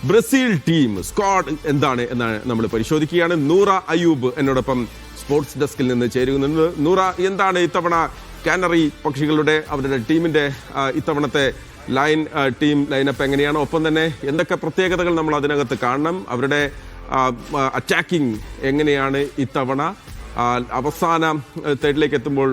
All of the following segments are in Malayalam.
ബ്രസീൽ ടീം സ്ക്വാഡ് എന്താണ് എന്നാണ് നമ്മൾ പരിശോധിക്കുകയാണ്. നൂറ അയൂബ് എന്നോടൊപ്പം സ്പോർട്സ് ഡെസ്കിൽ നിന്ന് ചേരുന്നുണ്ട്. നൂറ, എന്താണ് ഇത്തവണ കാനറി പക്ഷികളുടെ അവരുടെ ടീമിന്റെ ഇത്തവണത്തെ ടീം ലൈനപ്പ് എങ്ങനെയാണ്? ഒപ്പം തന്നെ എന്തൊക്കെ പ്രത്യേകതകൾ നമ്മൾ അതിനകത്ത് കാണണം? അവരുടെ അറ്റാക്കിംഗ് എങ്ങനെയാണ് ഇത്തവണ? അവസാന തേർഡിലേക്ക് എത്തുമ്പോൾ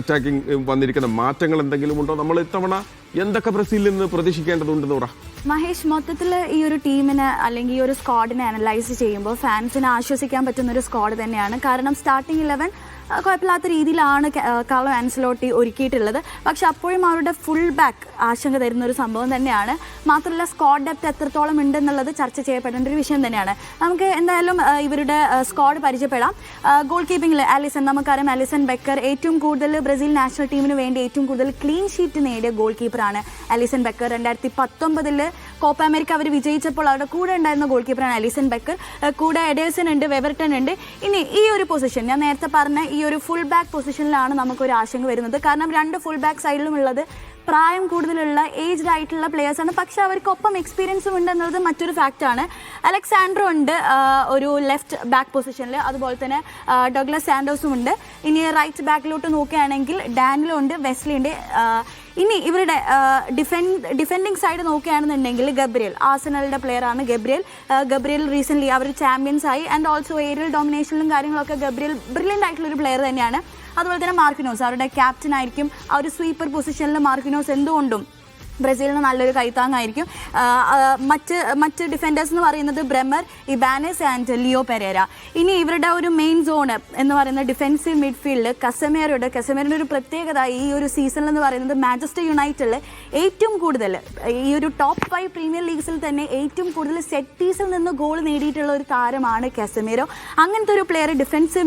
അറ്റാക്കിംഗ് വന്നിരിക്കുന്ന മാറ്റങ്ങൾ എന്തെങ്കിലും ഉണ്ടോ? നമ്മൾ ഇത്തവണ എന്തൊക്കെ ബ്രസീലിൽ നിന്ന് പ്രതീക്ഷിക്കേണ്ടതുണ്ടെന്ന് പറ. മഹേഷ്, മൊത്തത്തിൽ ഈ ഒരു ടീമിന് അല്ലെങ്കിൽ ഈ ഒരു സ്ക്വാഡിനെ അനലൈസ് ചെയ്യുമ്പോൾ ഫാൻസിനെ ആശ്വസിക്കാൻ പറ്റുന്ന ഒരു സ്ക്വാഡ് തന്നെയാണ്. കാരണം സ്റ്റാർട്ടിംഗ് 11 കുഴപ്പമില്ലാത്ത രീതിയിലാണ് കാർലോ ആൻസലോട്ടി ഒരുക്കിയിട്ടുള്ളത്. പക്ഷെ അപ്പോഴും അവരുടെ ഫുൾ ബാക്ക് ആശങ്ക തരുന്ന ഒരു സംഭവം തന്നെയാണ്. മാത്രമല്ല സ്ക്വാഡ് ഡെപ്ത് എത്രത്തോളം ഉണ്ടെന്നുള്ളത് ചർച്ച ചെയ്യപ്പെടേണ്ട ഒരു വിഷയം തന്നെയാണ്. നമുക്ക് എന്തായാലും ഇവരുടെ സ്ക്വാഡ് പരിചയപ്പെടാം. ഗോൾ കീപ്പിംഗിൽ നമുക്കറിയാം അലിസൺ ബെക്കർ ഏറ്റവും കൂടുതൽ ബ്രസീൽ നാഷണൽ ടീമിന് വേണ്ടി ഏറ്റവും കൂടുതൽ ക്ലീൻ ഷീറ്റ് നേടിയ ഗോൾ കീപ്പറാണ് അലിസൺ ബെക്കർ. 2019 കോപ്പ അമേരിക്ക അവർ വിജയിച്ചപ്പോൾ അവരുടെ കൂടെ ഉണ്ടായിരുന്ന ഗോൾ കീപ്പറാണ് അലിസൺ ബെക്കർ. കൂടെ എഡേഴ്സൺ ഉണ്ട്, വെവർട്ടൺ ഉണ്ട്. ഇനി ഈ ഒരു പൊസിഷൻ ഞാൻ നേരത്തെ പറഞ്ഞ ഈ ഒരു ഫുൾ ബാക്ക് പൊസിഷനിലാണ് നമുക്കൊരു ആശങ്ക വരുന്നത്. കാരണം 2 ഫുൾ ബാക്ക് സൈഡിലുമുള്ളത് പ്രായം കൂടുതലുള്ള ഏജ്ഡ് ആയിട്ടുള്ള പ്ലെയേഴ്സാണ്. പക്ഷെ അവർക്കൊപ്പം എക്സ്പീരിയൻസും ഉണ്ട് എന്നുള്ളത് മറ്റൊരു ഫാക്റ്റാണ്. അലക്സാൻഡ്രോ ഉണ്ട് ഒരു ലെഫ്റ്റ് ബാക്ക് പൊസിഷനിൽ, അതുപോലെ തന്നെ ഡഗ്ലസ് സാൻഡോസും ഉണ്ട്. ഇനി റൈറ്റ് ബാക്കിലോട്ട് നോക്കുകയാണെങ്കിൽ ഡാനിലോ ഉണ്ട്, വെസ്ലി ഉണ്ട്. ഇനി ഇവരുടെ ഡിഫെൻഡിങ് സൈഡ് നോക്കുകയാണെന്നുണ്ടെങ്കിൽ ഗബ്രിയൽ, ആർസണലിന്റെ പ്ലെയറാണ് ഗബ്രിയൽ റീസെൻ്റ്ലി അവർ ചാമ്പ്യൻസ് ആയി. ആൻഡ് ഓൾസോ ഏരിയൽ ഡോമിനേഷനിലും കാര്യങ്ങളൊക്കെ ഗബ്രിയൽ ബ്രില്യൻ്റ് ആയിട്ടുള്ളൊരു പ്ലെയർ തന്നെയാണ്. അതുപോലെ തന്നെ മാർക്കിനോസ് അവരുടെ ക്യാപ്റ്റൻ ആയിരിക്കും. ആ ഒരു സ്വീപ്പർ പൊസിഷനിൽ മാർക്കിനോസ് എന്തുകൊണ്ടും ബ്രസീലിന് നല്ലൊരു കൈത്താങ്ങായിരിക്കും. മറ്റ് ഡിഫൻഡേഴ്സ് എന്ന് പറയുന്നത് Bremer, Ibanez and Leo Pereira. ഇനി ഇവരുടെ ഒരു മെയിൻ സോൺ എന്ന് പറയുന്നത് ഡിഫെൻസീവ് മിഡ്ഫീൽഡ് കസമേറിൻ്റെ ഒരു പ്രത്യേകത ഈ ഒരു സീസണിൽ എന്ന് പറയുന്നത് മാഞ്ചസ്റ്റർ യുണൈറ്റഡിൽ ഏറ്റവും കൂടുതൽ ഈ ഒരു ടോപ്പ് 5 പ്രീമിയർ ലീഗ്സിൽ തന്നെ ഏറ്റവും കൂടുതൽ സെറ്റ് പീസിൽ നിന്ന് ഗോൾ നേടിയിട്ടുള്ള ഒരു താരമാണ് കസമേറോ. അങ്ങനത്തെ ഒരു പ്ലെയർ ഡിഫെൻസീവ്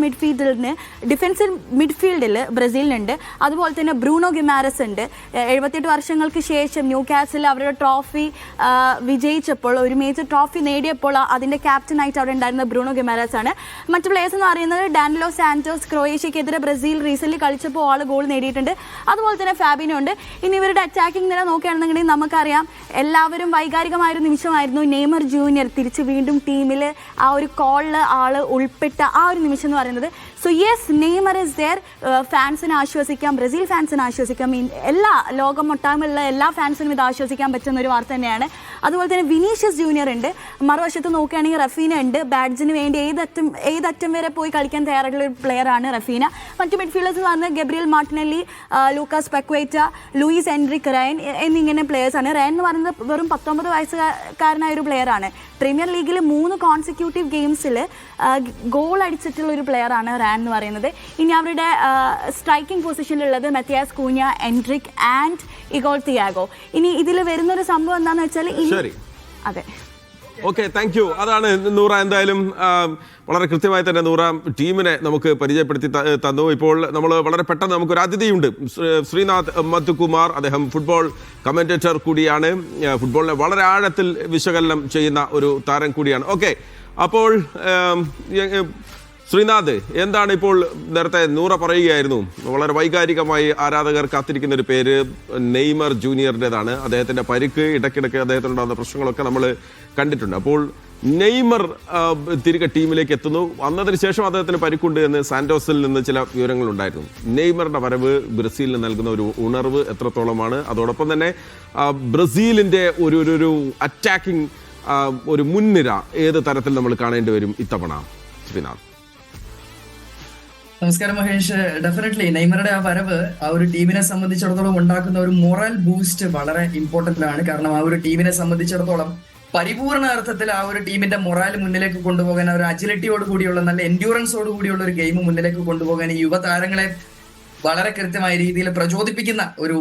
മിഡ്ഫീൽഡിൽ ബ്രസീലിനുണ്ട്. അതുപോലെ തന്നെ ബ്രൂണോ ഗിമാരസ് ഉണ്ട്. 78 വർഷങ്ങൾക്ക് ശേഷം ന്യൂ കാസിൽ അവരുടെ ട്രോഫി വിജയിച്ചപ്പോൾ, ഒരു മേജർ ട്രോഫി നേടിയപ്പോൾ അതിൻ്റെ ക്യാപ്റ്റനായിട്ട് അവിടെ ഉണ്ടായിരുന്ന ബ്രൂണോ ഗിമാരസ് ആണ്. മറ്റു പ്ലേയേഴ്സ് എന്ന് പറയുന്നത് ഡാനിലോ സാന്റോസ്, ക്രൊയേഷ്യക്കെതിരെ ബ്രസീൽ റീസെൻ്റ്ലി കളിച്ചപ്പോൾ ആൾ ഗോൾ നേടിയിട്ടുണ്ട്. അതുപോലെ തന്നെ ഫാബിനോ ഉണ്ട്. ഇനി ഇവരുടെ അറ്റാക്കിംഗ് നില നോക്കുകയാണെന്നുണ്ടെങ്കിൽ നമുക്കറിയാം എല്ലാവരും വൈകാരികമായൊരു നിമിഷമായിരുന്നു നെയ്മർ ജൂനിയർ തിരിച്ച് വീണ്ടും ടീമിൽ ആ ഒരു കോളിൽ ആൾ ഉൾപ്പെട്ട ആ ഒരു നിമിഷം എന്ന് പറയുന്നത്. So yes, Neymar is there. ഫാൻസിനെ ആശ്വസിക്കാം, ബ്രസീൽ ഫാൻസിനെ ആശ്വസിക്കാം, എല്ലാ ലോകമൊട്ടാകമുള്ള എല്ലാ ഫാൻസിനും ഇത് ആശ്വസിക്കാൻ പറ്റുന്ന ഒരു വാർത്ത തന്നെയാണ്. അതുപോലെ തന്നെ വിനീഷ്യസ് ജൂനിയർ ഉണ്ട്. മറുവശത്ത് നോക്കുകയാണെങ്കിൽ റഫീന ഉണ്ട്. ബാഡ്ജിന് വേണ്ടി ഏതറ്റം വരെ പോയി കളിക്കാൻ തയ്യാറായിട്ടുള്ള ഒരു പ്ലെയറാണ് റഫീന. മറ്റു മിഡ്ഫീൽഡേഴ്സ് എന്ന് പറഞ്ഞാൽ Gabriel Martinelli, Lucas Paqueta, Luiz Henrique Ryan എന്നിങ്ങനെ പ്ലെയേഴ്സാണ്. റയൻ എന്ന് പറയുന്നത് വെറും 19 വയസ്സുകാരനായ ഒരു പ്ലെയറാണ്. പ്രീമിയർ ലീഗിൽ 3 കോൺസിക്യൂട്ടീവ് ഗെയിംസിൽ ഗോൾ അടിച്ചിട്ടുള്ള ഒരു പ്ലെയറാണ് റാൻ എന്ന് പറയുന്നത്. ഇനി അവരുടെ സ്ട്രൈക്കിംഗ് പൊസിഷനിലുള്ളത് മെത്തിയാസ് കൂഞ്ഞ, എൻട്രിക് ആൻഡ് ഇഗോൾ തിയാഗോ. ഇനി ഇതിൽ വരുന്നൊരു സംഭവം എന്താണെന്ന് വെച്ചാൽ അതെ, ഓക്കെ, താങ്ക് യു. അതാണ് നൂറ. എന്തായാലും വളരെ കൃത്യമായി തന്നെ നൂറ ടീമിനെ നമുക്ക് പരിചയപ്പെടുത്തി തന്നു. ഇപ്പോൾ നമ്മൾ വളരെ പെട്ടെന്ന് നമുക്കൊരു അതിഥിയുണ്ട്, ശ്രീനാഥ് മധുകുമാർ. അദ്ദേഹം ഫുട്ബോൾ കമന്റേറ്റർ കൂടിയാണ്. ഫുട്ബോളിനെ വളരെ ആഴത്തിൽ വിശകലനം ചെയ്യുന്ന ഒരു താരം കൂടിയാണ്. ഓക്കെ, അപ്പോൾ ശ്രീനാഥ്, എന്താണ് ഇപ്പോൾ നേരത്തെ നൂറ പറയുകയായിരുന്നു, വളരെ വൈകാരികമായി ആരാധകർ കാത്തിരിക്കുന്ന ഒരു പേര് നെയ്മർ ജൂനിയറിൻ്റെതാണ്. അദ്ദേഹത്തിൻ്റെ പരിക്ക്, ഇടയ്ക്കിടയ്ക്ക് അദ്ദേഹത്തിനുണ്ടാകുന്ന പ്രശ്നങ്ങളൊക്കെ നമ്മൾ കണ്ടിട്ടുണ്ട്. അപ്പോൾ നെയ്മർ തിരികെ ടീമിലേക്ക് എത്തുന്നു. വന്നതിന് ശേഷം അദ്ദേഹത്തിന് പരിക്കുണ്ട് എന്ന് സാന്റോസിൽ നിന്ന് ചില വിവരങ്ങളുണ്ടായിരുന്നു. നെയ്മറിന്റെ വരവ് ബ്രസീലിന് നൽകുന്ന ഒരു ഉണർവ് എത്രത്തോളമാണ്? അതോടൊപ്പം തന്നെ ബ്രസീലിന്റെ ഒരു അറ്റാക്കിംഗ് ഒരു മുൻനിര ഏത് തരത്തിൽ നമ്മൾ കാണേണ്ടി വരും ഇത്തവണ? ശ്രീനാഥ്. നമസ്കാരം മഹേഷ്. ഡെഫിനറ്റ്ലി നെയ്മറുടെ ആ വരവ് ആ ഒരു ടീമിനെ സംബന്ധിച്ചിടത്തോളം ഉണ്ടാക്കുന്ന ഒരു മൊറൽ ബൂസ്റ്റ് വളരെ ഇമ്പോർട്ടന്റ് ആണ്. കാരണം ആ ഒരു ടീമിനെ സംബന്ധിച്ചിടത്തോളം പരിപൂർണ അർത്ഥത്തിൽ ആ ഒരു ടീമിന്റെ മൊറാൽ മുന്നിലേക്ക് കൊണ്ടുപോകാൻ, ആ ഒരു അജിലിറ്റിയോട് കൂടിയുള്ള നല്ല എൻഡ്യൂറൻസോട് കൂടിയുള്ള ഒരു ഗെയിം മുന്നിലേക്ക് കൊണ്ടുപോകാൻ ഈ യുവതാരങ്ങളെ വളരെ കൃത്യമായ രീതിയിൽ പ്രചോദിപ്പിക്കുന്ന ഒരു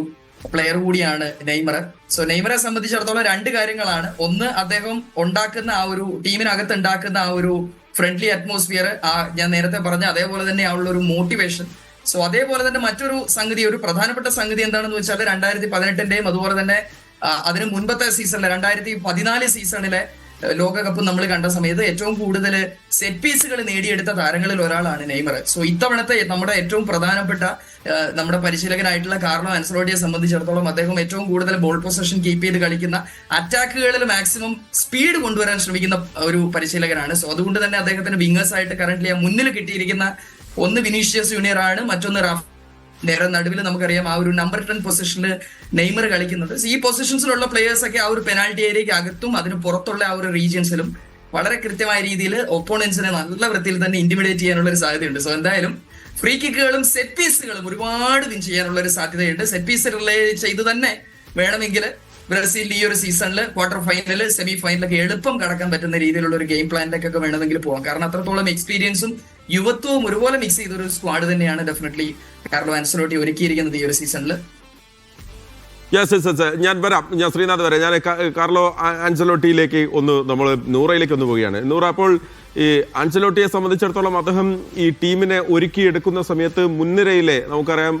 പ്ലെയർ കൂടിയാണ് നെയ്മർ. സോ നെയ്മറെ സംബന്ധിച്ചിടത്തോളം 2 കാര്യങ്ങളാണ്. ഒന്ന്, അദ്ദേഹം ഉണ്ടാക്കുന്ന ആ ഒരു ടീമിനകത്ത് ഉണ്ടാക്കുന്ന ആ ഒരു ഫ്രണ്ട്ലി അറ്റ്മോസ്ഫിയർ, ഞാൻ നേരത്തെ പറഞ്ഞ അതേപോലെ തന്നെ ഉള്ള ഒരു മോട്ടിവേഷൻ. സോ അതേപോലെ തന്നെ മറ്റൊരു സംഗതി, ഒരു പ്രധാനപ്പെട്ട സംഗതി എന്താണെന്ന് വെച്ചാൽ 2018 അതുപോലെ തന്നെ അതിന് മുൻപത്തെ സീസണിലെ 2014 സീസണിലെ ലോകകപ്പ് നമ്മൾ കണ്ട സമയത്ത് ഏറ്റവും കൂടുതൽ സെറ്റ് പീസുകൾ നേടിയെടുത്ത താരങ്ങളിൽ ഒരാളാണ് നെയ്മർ. സോ ഇത്തവണത്തെ നമ്മുടെ ഏറ്റവും പ്രധാനപ്പെട്ട നമ്മുടെ പരിശീലകനായിട്ടുള്ള കാർലോ ആൻസലോട്ടിയെ സംബന്ധിച്ചിടത്തോളം അദ്ദേഹം ഏറ്റവും കൂടുതൽ ബോൾ പൊസഷൻ കീപ്പ് ചെയ്ത് കളിക്കുന്ന, അറ്റാക്കുകളിൽ മാക്സിമം സ്പീഡ് കൊണ്ടുവരാൻ ശ്രമിക്കുന്ന ഒരു പരിശീലകനാണ്. സോ അതുകൊണ്ട് തന്നെ അദ്ദേഹത്തിന് വിംഗേഴ്സ് ആയിട്ട് കറന്റ്ലി മുന്നിൽ കിട്ടിയിരിക്കുന്ന ഒന്ന് വിനീഷ്യസ് ജൂനിയർ ആണ്, മറ്റൊന്ന് നേരെ നടുവിൽ നമുക്കറിയാം ആ ഒരു നമ്പർ 10 പൊസിഷനിൽ നെയ്മർ കളിക്കുന്നത്. ഈ പൊസിഷൻസിലുള്ള പ്ലേയേഴ്സ് ഒക്കെ ആ ഒരു പെനാൽറ്റി ഏരിയയ്ക്ക് അകത്തും അതിന് പുറത്തുള്ള ആ ഒരു റീജിയൻസിലും വളരെ കൃത്യമായ രീതിയിൽ ഒപ്പോണൻസിനെ നല്ല വൃത്തിയിൽ തന്നെ ഇന്റിമിഡേറ്റ് ചെയ്യാനുള്ള ഒരു സാധ്യതയുണ്ട്. സോ എന്തായാലും ഫ്രീ കിക്കുകളും സെറ്റ് പീസുകളും ഒരുപാട് വിൻ ചെയ്യാനുള്ള ഒരു സാധ്യതയുണ്ട്. സെറ്റ് പീസ് റിലേ ചെയ്ത് തന്നെ വേണമെങ്കിൽ ബ്രസീലിൽ ഈ ഒരു സീസണിൽ ക്വാർട്ടർ ഫൈനൽ, സെമി ഫൈനലൊക്കെ എളുപ്പം കടക്കാൻ പറ്റുന്ന രീതിയിലുള്ള ഒരു ഗെയിം പ്ലാനിലേക്കൊക്കെ വേണമെങ്കിൽ പോകാം. കാരണം അത്രത്തോളം എക്സ്പീരിയൻസും യുവത്വവും ഒരുപോലെ മിക്സ് ചെയ്തൊരു സ്ക്വാഡ് തന്നെയാണ് ഡെഫിനറ്റ്ലി കാർലോ ആൻസലോട്ടി ഒരുക്കിയിരിക്കുന്നത് ഈ ഒരു സീസണിൽ. ഞാൻ വരാം, ഞാൻ ശ്രീനാഥ് വരാം. ഞാൻ കാർലോ ആൻസലോട്ടിയിലേക്ക് നമ്മൾ നൂറയിലേക്ക് ഒന്ന് പോവുകയാണ്. നൂറ, അപ്പോൾ ഈ ആൻസലോട്ടിയെ സംബന്ധിച്ചിടത്തോളം അദ്ദേഹം ഈ ടീമിനെ ഒരുക്കിയെടുക്കുന്ന സമയത്ത് മുൻനിരയിലെ നമുക്കറിയാം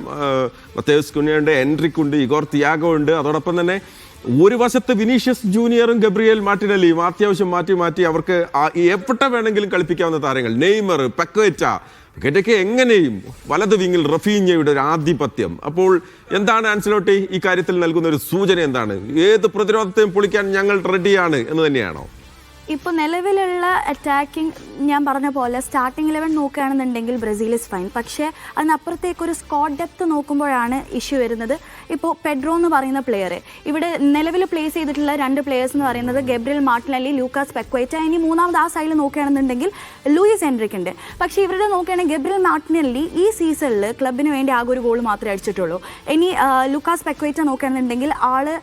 മത്തേസ് കുഞ്ഞയുണ്ട്, എൻട്രിക് ഉണ്ട്, ഇഗോർ തിയാഗോ ഉണ്ട്, അതോടൊപ്പം തന്നെ ഒരു വശത്ത് വിനീഷ്യസ് ജൂനിയറും ഗബ്രിയേൽ മാർട്ടിനെല്ലിയും അത്യാവശ്യം മാറ്റി അവർക്ക് എവിടെ വേണമെങ്കിലും കളിപ്പിക്കാവുന്ന താരങ്ങൾ, നെയ്മർ, പെക്വേറ്റ, പെക്വേറ്റയ്ക്ക് എങ്ങനെയും വലത് വിങ്ങിൽ റഫീഞ്ഞയുടെ ഒരു ആധിപത്യം. അപ്പോൾ എന്താണ് ആൻസലോട്ടി ഈ കാര്യത്തിൽ നൽകുന്ന ഒരു സൂചന? എന്താണ്? ഏത് പ്രതിരോധത്തെയും പൊളിക്കാൻ ഞങ്ങൾ റെഡിയാണ് എന്ന് തന്നെയാണോ? ഇപ്പോൾ നിലവിലുള്ള അറ്റാക്കിംഗ് ഞാൻ പറഞ്ഞ പോലെ സ്റ്റാർട്ടിംഗ് 11 നോക്കുകയാണെന്നുണ്ടെങ്കിൽ ബ്രസീൽ ഇസ് ഫൈൻ. പക്ഷേ അതിനപ്പുറത്തേക്കൊരു സ്ക്വാഡ് ഡെപ്ത് നോക്കുമ്പോഴാണ് ഇഷ്യൂ വരുന്നത്. ഇപ്പോൾ പെഡ്രോ എന്ന് പറയുന്ന പ്ലെയറെ ഇവിടെ നിലവിൽ പ്ലേസ് ചെയ്തിട്ടുള്ള 2 പ്ലെയേഴ്സ് എന്ന് പറയുന്നത് ഗബ്രിയേൽ മാർട്ടിനെല്ലി, ലൂക്കാസ് പെക്വേറ്റ. ഇനി മൂന്നാമത് ആ സൈഡിൽ നോക്കുകയാണെന്നുണ്ടെങ്കിൽ ലൂയിസ് എൻട്രിക് ഉണ്ട്. പക്ഷേ ഇവരുടെ നോക്കുകയാണെങ്കിൽ ഗബ്രിയേൽ മാർട്ടിനെല്ലി ഈ സീസണിൽ ക്ലബിന് വേണ്ടി ആകെ ഒരു ഗോൾ മാത്രമേ അടിച്ചിട്ടുള്ളൂ. ഇനി ലൂക്കാസ് പെക്വേറ്റ നോക്കുകയാണെന്നുണ്ടെങ്കിൽ ആള്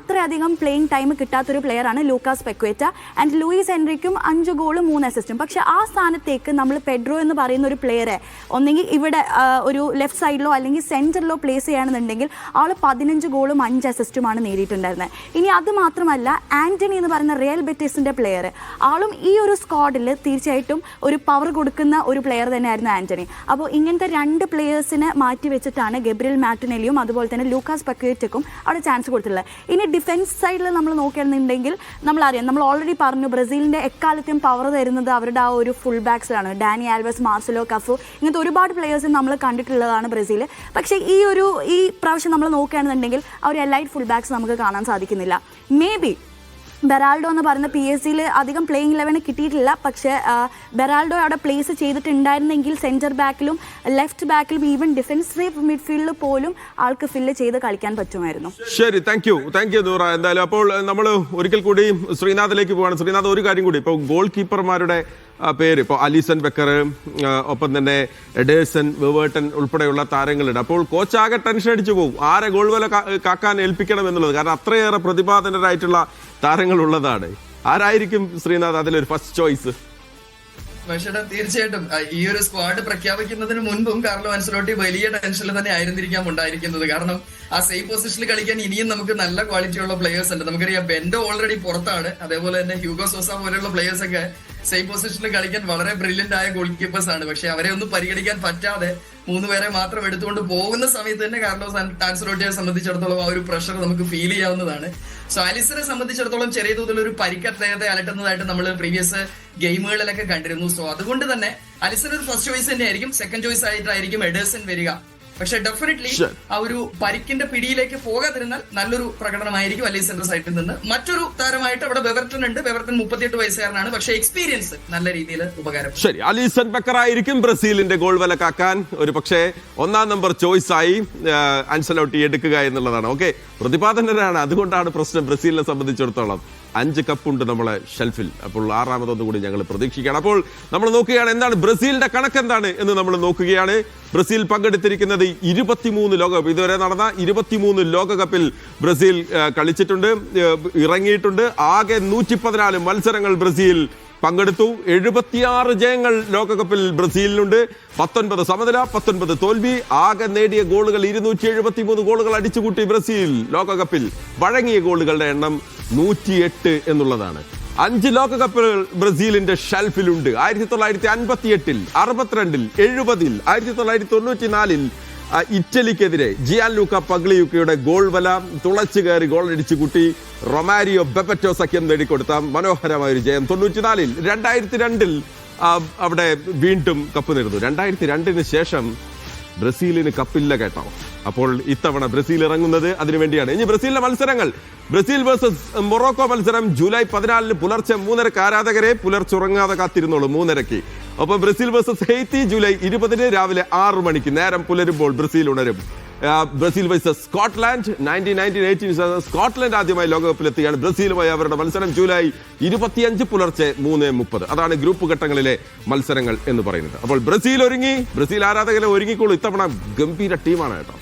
അത്രയധികം പ്ലേയിങ് ടൈം കിട്ടാത്തൊരു പ്ലെയറാണ് ലൂക്കാസ് പെക്വേറ്റ. ആൻഡ് ലൂയിസ് എൻട്രിക്കും 5 ഗോളും 3 അസിസ്റ്റും. പക്ഷേ ആ സ്ഥാനത്തേക്ക് നമ്മൾ പെഡ്രോ എന്ന് പറയുന്ന ഒരു പ്ലെയറെ ഒന്നെങ്കിൽ ഇവിടെ ഒരു ലെഫ്റ്റ് സൈഡിലോ അല്ലെങ്കിൽ സെൻറ്ററിലോ പ്ലേസ് ചെയ്യുകയാണെന്നുണ്ടെങ്കിൽ ആൾ 15 ഗോളും 5 അസിസ്റ്റുമാണ് നേടിയിട്ടുണ്ടായിരുന്നത്. ഇനി അത് മാത്രമല്ല ആൻ്റണി എന്ന് പറയുന്ന റിയൽ ബെറ്റിസിൻ്റെ പ്ലെയർ, ആളും ഈ ഒരു സ്ക്വാഡിൽ തീർച്ചയായിട്ടും ഒരു പവർ കൊടുക്കുന്ന ഒരു പ്ലെയർ തന്നെയായിരുന്നു ആൻ്റണി. അപ്പോൾ ഇങ്ങനത്തെ 2 പ്ലെയേഴ്സിനെ മാറ്റി വെച്ചിട്ടാണ് ഗബ്രിയേൽ മാർട്ടിനെല്ലിയും അതുപോലെ തന്നെ ലൂക്കാസ് പെക്വേറ്റക്കും അവിടെ ചാൻസ് കൊടുത്തിട്ടുള്ളത്. ഇനി ഡിഫൻസ് സൈഡിൽ നമ്മൾ നോക്കുകയാണെന്നുണ്ടെങ്കിൽ നമ്മളറിയാം, നമ്മൾ ഓൾറെഡി പറഞ്ഞു ബ്രസീലിൻ്റെ എക്കാലത്തെയും പവർ തരുന്നത് അവരുടെ ആ ഒരു ഫുൾ ബാക്സിലാണ്. ഡാനി ആൽവസ്, മാർസലോ കഫു, ഇങ്ങനത്തെ ഒരുപാട് പ്ലെയേഴ്സ് നമ്മൾ കണ്ടിട്ടുള്ളതാണ് ബ്രസീൽ. പക്ഷേ ഈ പ്രാവശ്യം നമ്മൾ നോക്കുകയാണെന്നുണ്ടെങ്കിൽ ആ ഒരു എലൈറ്റ് ഫുൾ ബാക്സ് നമുക്ക് കാണാൻ സാധിക്കുന്നില്ല. മേ ബി ബെറാൾഡോ എന്ന് പറയുന്ന PSG അധികം പ്ലേയിങ് 11 കിട്ടിയിട്ടില്ല. പക്ഷേ ബെറാൾഡോ അവിടെ പ്ലേസ് ചെയ്തിട്ടുണ്ടായിരുന്നെങ്കിൽ സെൻറ്റർ ബാക്കിലും ലെഫ്റ്റ് ബാക്കിലും ഈവൻ ഡിഫൻസീവ് മിഡ്ഫീൽഡിൽ പോലും ആൾക്ക് ഫില്ല് ചെയ്ത് കളിക്കാൻ പറ്റുമായിരുന്നു. ശരി, താങ്ക് യു നൂറ. എന്തായാലും അപ്പോൾ നമ്മൾ ഒരിക്കൽ കൂടി ശ്രീനാഥിലേക്ക് പോവാണ്. ശ്രീനാഥ്, ഒരു കാര്യം കൂടി, ഇപ്പോൾ ഗോൾ കീപ്പർമാരുടെ പേര് ഇപ്പോൾ അലിസൺ ബെക്കർ, ഒപ്പം തന്നെ എഡേഴ്സൺ, വെവേർട്ടൻ ഉൾപ്പെടെയുള്ള താരങ്ങളുണ്ട്. അപ്പോൾ കോച്ചാകെ ടെൻഷൻ അടിച്ചു പോകും ആരെ ഗോൾ വല കാക്കാൻ ഏൽപ്പിക്കണം എന്നുള്ളത്. കാരണം അത്രയേറെ പ്രതിഭാധനരായിട്ടുള്ള താരങ്ങൾ ഉള്ളതാണ്. ആരായിരിക്കും ശ്രീനാഥ് അതിലൊരു ഫസ്റ്റ് ചോയ്സ്? പക്ഷേ തീർച്ചയായിട്ടും ഈ ഒരു സ്ക്വാഡ് പ്രഖ്യാപിക്കുന്നതിന് മുൻപും കാർലോ ആൻസലോട്ടി വലിയ ടെൻഷനിൽ തന്നെ ആയിരുന്നിരിക്കാം ഉണ്ടായിരിക്കുന്നത്. കാരണം ആ സെയിം പൊസിഷനിൽ കളിക്കാൻ ഇനിയും നമുക്ക് നല്ല ക്വാളിറ്റിയുള്ള പ്ലെയേഴ്സ് ഉണ്ട്. നമുക്കറിയാം ബെൻഡോ ഓൾറെഡി പുറത്താണ്, അതേപോലെ തന്നെ ഹ്യൂഗോ സോസ പോലെയുള്ള പ്ലെയേഴ്സ് ഒക്കെ സെയിം പൊസിഷനിൽ കളിക്കാൻ വളരെ ബ്രില്യന്റ് ആയ ഗോൾ കീപ്പേഴ്സ് ആണ്. പക്ഷെ അവരെ ഒന്നും പരിഗണിക്കാൻ പറ്റാതെ 3 പേരെ മാത്രം എടുത്തുകൊണ്ട് പോകുന്ന സമയത്ത് തന്നെ കാർലോസ് ആൻസലോട്ടിയെ സംബന്ധിച്ചിടത്തോളം ആ ഒരു പ്രഷർ നമുക്ക് ഫീൽ ചെയ്യാവുന്നതാണ്. സോ അലിസനെ സംബന്ധിച്ചിടത്തോളം ചെറിയ തോതിലുള്ള ഒരു പരിക്ക് അദ്ദേഹത്തെ അലട്ടുന്നതായിട്ട് നമ്മൾ പ്രീവിയസ് ഗെയിമുകളിലൊക്കെ കണ്ടിരുന്നു. സോ അതുകൊണ്ട് തന്നെ അലിസൺ ഒരു ഫസ്റ്റ് ചോയ്സ് തന്നെയായിരിക്കും. സെക്കൻഡ് ചോയ്സ് ആയിട്ടായിരിക്കും എഡേഴ്സൺ വരിക. പക്ഷെ ഡെഫിനറ്റ്ലി ആ ഒരു പരിക്കിന്റെ പിടിയിലേക്ക് പോകാതിരുന്നാൽ നല്ലൊരു പ്രകടനമായിരിക്കും അലിസന്റെ സൈഡിൽ നിന്ന്. മറ്റൊരു താരമായിട്ട് അവിടെ വെവർട്ടൺ ഉണ്ട്. വെവർട്ടൺ 38 വയസ്സുകാരനാണ്, പക്ഷെ എക്സ്പീരിയൻസ് നല്ല രീതിയിൽ ഉപകാരം. ശരി, അലിസൺ ബെക്കർ ആയിരിക്കും ബ്രസീലിന്റെ ഗോൾ വല കാക്കാൻ ഒരു പക്ഷേ 1ാം നമ്പർ ചോയ്സ് ആയി ആൻസലോട്ടി എടുക്കുക എന്നുള്ളതാണ്. ഓക്കെ, പ്രതിപാദനരാണ്, അതുകൊണ്ടാണ് പ്രശ്നം. ബ്രസീലിനെ സംബന്ധിച്ചിടത്തോളം 5 കപ്പുണ്ട് നമ്മളെ ഷെൽഫിൽ. അപ്പോൾ 6ാമതൊന്നും കൂടി ഞങ്ങൾ പ്രതീക്ഷിക്കുകയാണ്. അപ്പോൾ നമ്മൾ നോക്കുകയാണ് എന്താണ് ബ്രസീലിന്റെ കണക്ക് എന്താണ് എന്ന് നമ്മൾ നോക്കുകയാണ്. ബ്രസീൽ പങ്കെടുത്തിരിക്കുന്നത് 23 ലോകകപ്പ്, ഇതുവരെ നടന്ന 23 ലോകകപ്പിൽ ബ്രസീൽ കളിച്ചിട്ടുണ്ട്, ഇറങ്ങിയിട്ടുണ്ട്. ആകെ 114 മത്സരങ്ങൾ ബ്രസീൽ പങ്കെടുത്തു. 76 ജയങ്ങൾ ലോകകപ്പിൽ ബ്രസീലിനുണ്ട്. 19 സമനില, 19 തോൽവി. ആകെ നേടിയ ഗോളുകൾ 273 ഗോളുകൾ അടിച്ചുകൂട്ടി ബ്രസീൽ ലോകകപ്പിൽ. വഴങ്ങിയ ഗോളുകളുടെ എണ്ണം 108 എന്നുള്ളതാണ്. 5 ലോകകപ്പുകൾ ബ്രസീലിന്റെ ഷെൽഫിലുണ്ട്. 1958, 62, 70, 1994, ഇറ്റലിക്കെതിരെ ജിയാൻ ലൂക്ക പഗ്ലിയുക്കയുടെ ഗോൾ വല തുളച്ചു കയറി ഗോൾ അടിച്ചു കുട്ടി റൊമാരിയോ ബെപ്പറ്റോ സഖ്യം നേടിക്കൊടുത്ത മനോഹരമായ ഒരു ജയം 94-ൽ 2002-ൽ അവിടെ വീണ്ടും കപ്പ് നേടുന്നു. 2002-ന് ശേഷം ബ്രസീലിന് കപ്പില്ല കേട്ടോ. അപ്പോൾ ഇത്തവണ ബ്രസീൽ ഇറങ്ങുന്നത് അതിനുവേണ്ടിയാണ്. ഇനി ബ്രസീലിന്റെ മത്സരങ്ങൾ. ബ്രസീൽ വേഴ്സസ് മൊറോക്കോ മത്സരം ജൂലൈ 14-ന് പുലർച്ചെ 3:30 ആരാധകരെ പുലർച്ചുറങ്ങാതെ കാത്തിരുന്നോളൂ 3:30. ഒപ്പം ബ്രസീൽ വേഴ്സസ് ഹെയ്ത്തി ജൂലൈ 20-ന് രാവിലെ 6 മണിക്ക് നേരം പുലരുമ്പോൾ ബ്രസീൽ ഉണരും. ബ്രസീൽ വേഴ്സസ് സ്കോട്ട്ലാൻഡ് 1918 സ്കോട്ട്ലൻഡ് ആദ്യമായി ലോകകപ്പിലെത്തുകയാണ്. ബ്രസീലുമായി അവരുടെ മത്സരം ജൂലൈ 25 പുലർച്ചെ 3:30. അതാണ് ഗ്രൂപ്പ് ഘട്ടങ്ങളിലെ മത്സരങ്ങൾ എന്ന് പറയുന്നത്. അപ്പോൾ ബ്രസീൽ ഒരുങ്ങി, ബ്രസീൽ ആരാധകരെ ഒരുങ്ങിക്കോളൂ. ഇത്തവണ ഗംഭീര ടീമാണ് കേട്ടോ.